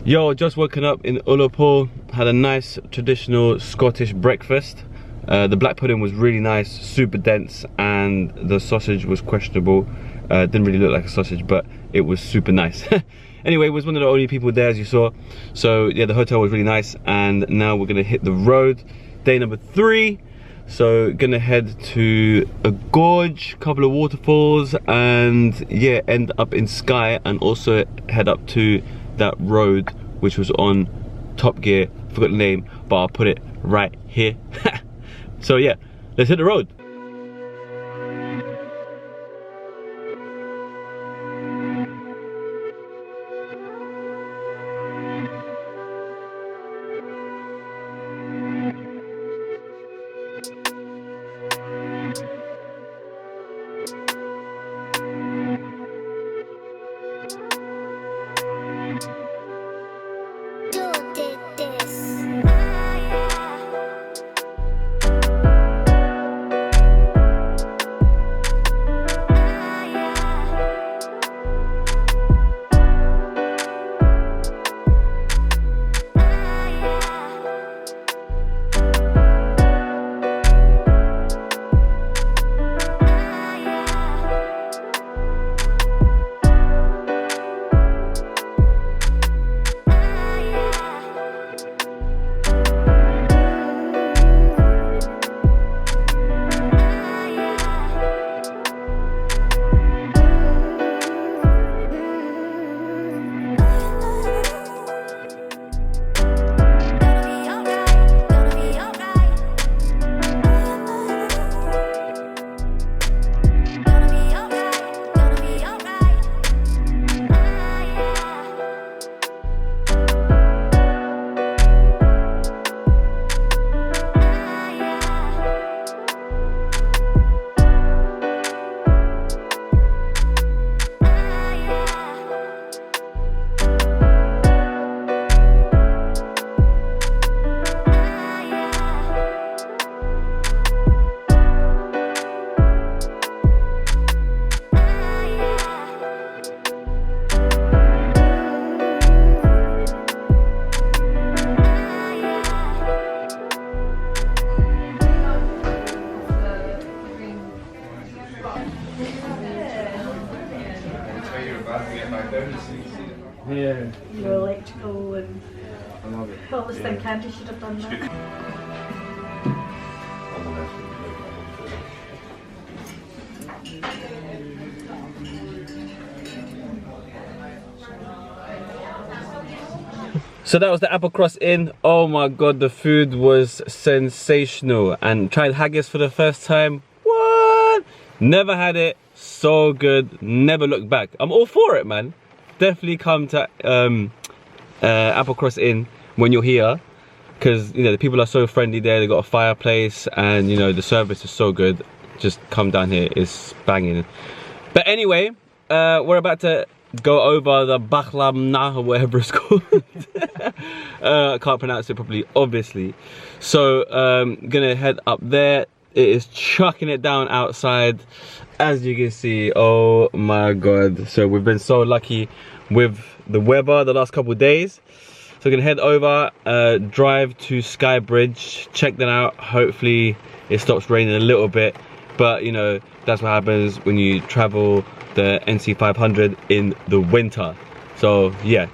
Yo, just woken up in Ullapool, had a nice traditional Scottish breakfast. The black pudding was really nice, super dense, and the sausage was questionable. Didn't really look like a sausage, but it was super nice. Anyway, was one of the only people there, as you saw. So yeah, the hotel was really nice, and now we're gonna hit the road. Day number 3. So gonna head to a gorge, couple of waterfalls, and yeah, end up in Skye, and also head up to that road which was on Top Gear. Forgot the name, but I'll put it right here. So yeah, let's hit the road. Yeah. Your electrical and all this thing Candy should have done that. So that was the Applecross Inn. Oh my god, the food was sensational. And tried haggis for the first time. What? Never had it. So good. Never looked back. I'm all for it, man. Definitely come to Applecross Inn when you're here, because you know the people are so friendly there. They got a fireplace, and you know the service is so good. Just come down here, it's banging. But anyway, we're about to go over the Bealach Na Ba, or whatever it's called. I can't pronounce it properly, obviously. So gonna head up there. It is chucking it down outside, as you can see. Oh my god. So we've been so lucky with the weather the last couple of days. So we're gonna head over, drive to Skye Bridge, check that out. Hopefully it stops raining a little bit, but you know that's what happens when you travel the NC500 in the winter. So yeah.